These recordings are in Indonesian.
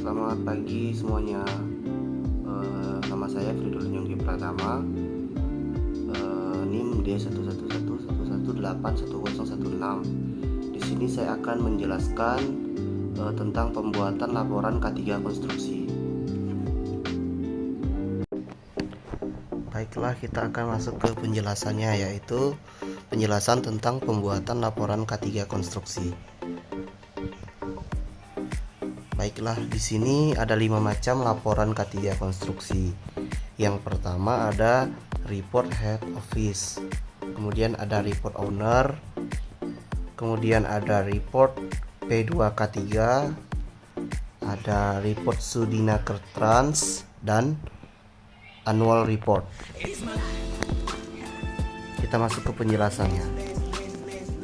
Selamat pagi semuanya. Nama saya Fridolin Yonggi Pratama. NIM D11111181016. Di sini saya akan menjelaskan tentang pembuatan laporan K3 konstruksi. Baiklah, kita akan masuk ke penjelasannya, yaitu penjelasan tentang pembuatan laporan K3 konstruksi. Baiklah, di sini ada 5 macam laporan K3 konstruksi. Yang pertama ada report head office, kemudian ada report owner, kemudian ada report P2K3, ada report Sudinaker Trans, dan annual report. Kita masuk ke penjelasannya.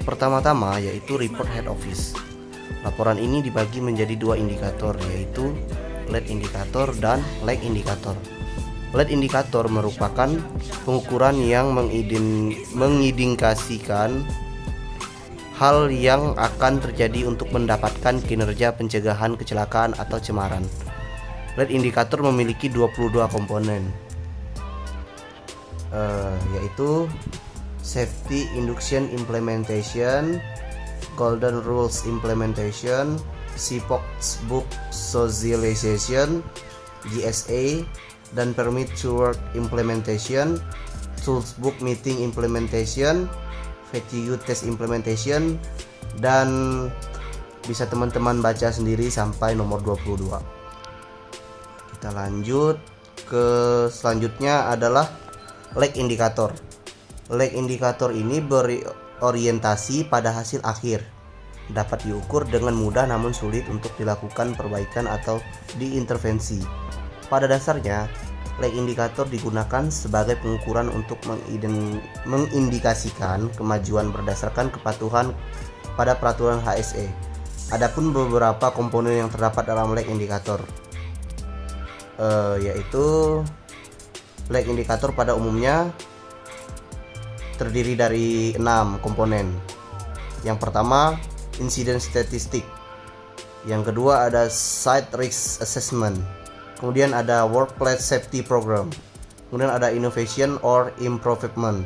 Pertama-tama yaitu report head office. Laporan ini dibagi menjadi 2 indikator, yaitu lead indikator dan lag indikator. Lead indikator merupakan pengukuran yang mengindikasikan hal yang akan terjadi untuk mendapatkan kinerja pencegahan kecelakaan atau cemaran. Lead indikator memiliki 22 komponen, yaitu safety induction implementation, Golden Rules Implementation, CPOX Book Socialization, GSA, dan Permit to Work Implementation, Tools Book Meeting Implementation, Fatigue Test Implementation, dan bisa teman-teman baca sendiri sampai nomor 22. Kita lanjut ke selanjutnya adalah lag indikator. Lag indikator ini orientasi pada hasil akhir, dapat diukur dengan mudah namun sulit untuk dilakukan perbaikan atau diintervensi. Pada dasarnya, lag indikator digunakan sebagai pengukuran untuk mengindikasikan kemajuan berdasarkan kepatuhan pada peraturan HSE. Adapun beberapa komponen yang terdapat dalam lag indikator, yaitu lag indikator pada umumnya terdiri dari 6 komponen. Yang pertama, incident statistic. Yang kedua ada site risk assessment. Kemudian ada workplace safety program. Kemudian ada innovation or improvement.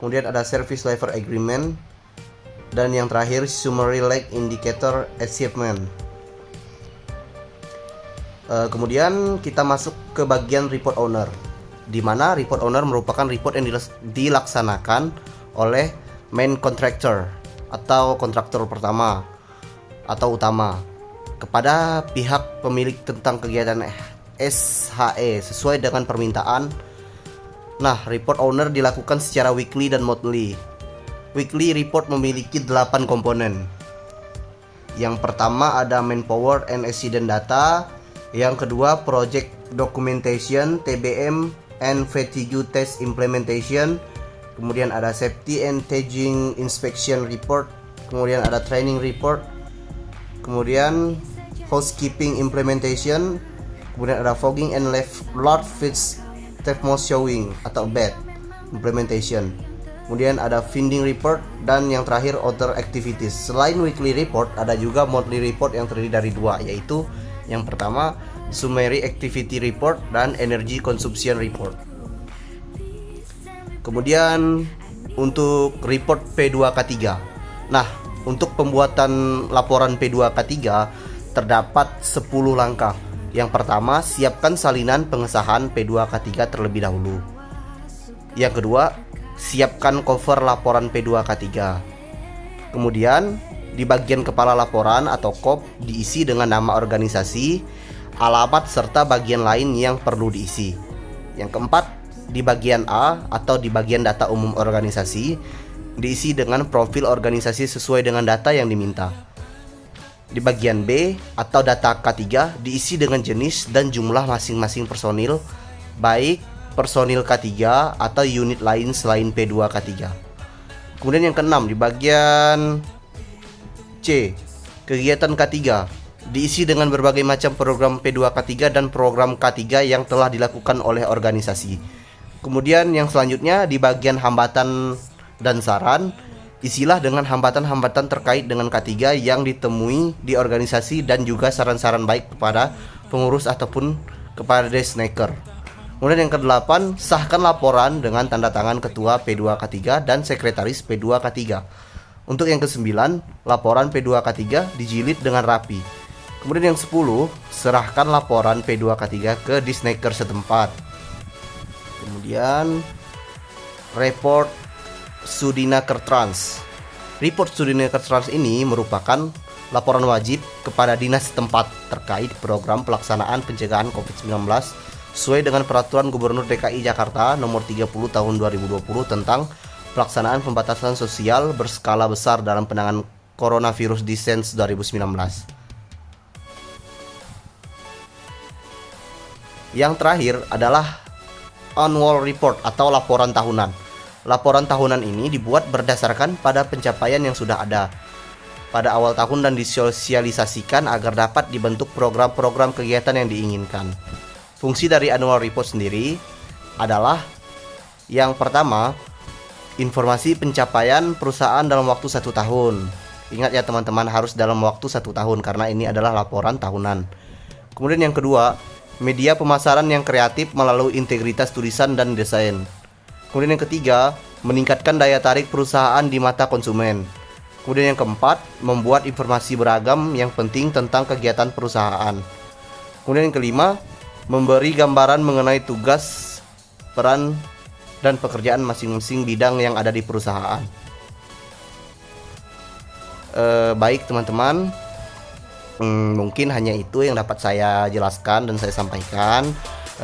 Kemudian ada service level agreement. Dan yang terakhir, summary lag indicator achievement. Kemudian kita masuk ke bagian report owner, di mana report owner merupakan report yang dilaksanakan oleh main contractor atau kontraktor pertama atau utama kepada pihak pemilik tentang kegiatan SHE sesuai dengan permintaan. Nah, report owner dilakukan secara weekly dan monthly. Weekly report memiliki 8 komponen. Yang pertama ada manpower and accident data. Yang kedua project documentation, TBM and fatigue test implementation. Kemudian ada safety and staging inspection report. Kemudian ada training report. Kemudian housekeeping implementation. Kemudian ada fogging and large fish thermo showing atau BET implementation. Kemudian ada finding report, dan yang terakhir other activities. Selain weekly report, ada juga monthly report yang terdiri dari 2, yaitu yang pertama summary activity report dan energy consumption report. Kemudian untuk report P2K3. Nah, untuk pembuatan laporan P2K3 terdapat 10 langkah. Yang pertama, siapkan salinan pengesahan P2K3 terlebih dahulu. Yang kedua, siapkan cover laporan P2K3. Kemudian di bagian kepala laporan atau KOP diisi dengan nama organisasi, alamat, serta bagian lain yang perlu diisi. Yang keempat, di bagian A atau di bagian data umum organisasi diisi dengan profil organisasi sesuai dengan data yang diminta. Di bagian B atau data K3 diisi dengan jenis dan jumlah masing-masing personil, baik personil K3 atau unit lain selain P2K3. Kemudian yang keenam, di bagian C, kegiatan K3 diisi dengan berbagai macam program P2K3 dan program K3 yang telah dilakukan oleh organisasi. Kemudian yang selanjutnya, di bagian hambatan dan saran, isilah dengan hambatan-hambatan terkait dengan K3 yang ditemui di organisasi dan juga saran-saran baik kepada pengurus ataupun kepada desnaker. Kemudian yang ke-8, sahkan laporan dengan tanda tangan ketua P2K3 dan sekretaris P2K3. Untuk yang ke-9, laporan P2K3 dijilid dengan rapi. Kemudian yang 10, serahkan laporan P2K3 ke disnaker setempat. Kemudian report Sudinakertrans. Report Sudinakertrans ini merupakan laporan wajib kepada dinas setempat terkait program pelaksanaan pencegahan COVID-19 sesuai dengan Peraturan Gubernur DKI Jakarta Nomor 30 Tahun 2020 tentang pelaksanaan pembatasan sosial berskala besar dalam penanganan coronavirus di SENS 2019. Yang terakhir adalah annual report atau laporan tahunan. Laporan tahunan ini dibuat berdasarkan pada pencapaian yang sudah ada pada awal tahun dan disosialisasikan agar dapat dibentuk program-program kegiatan yang diinginkan. Fungsi dari annual report sendiri adalah yang pertama, informasi pencapaian perusahaan dalam waktu 1 tahun. Ingat ya teman-teman, harus dalam waktu 1 tahun karena ini adalah laporan tahunan. Kemudian yang kedua, media pemasaran yang kreatif melalui integritas tulisan dan desain. Kemudian yang ketiga, meningkatkan daya tarik perusahaan di mata konsumen. Kemudian yang keempat, membuat informasi beragam yang penting tentang kegiatan perusahaan. Kemudian yang kelima, memberi gambaran mengenai tugas, peran, dan pekerjaan masing-masing bidang yang ada di perusahaan. Baik teman-teman, mungkin hanya itu yang dapat saya jelaskan dan saya sampaikan.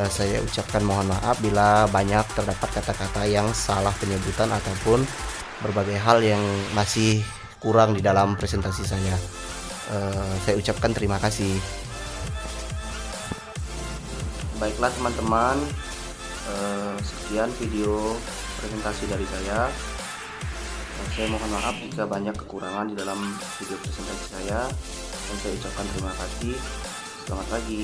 Saya ucapkan mohon maaf bila banyak terdapat kata-kata yang salah penyebutan ataupun berbagai hal yang masih kurang di dalam presentasi saya. Saya ucapkan terima kasih. Baiklah teman-teman, sekian video presentasi dari saya. Saya mohon maaf jika banyak kekurangan di dalam video presentasi saya, dan saya ucapkan terima kasih. Selamat pagi.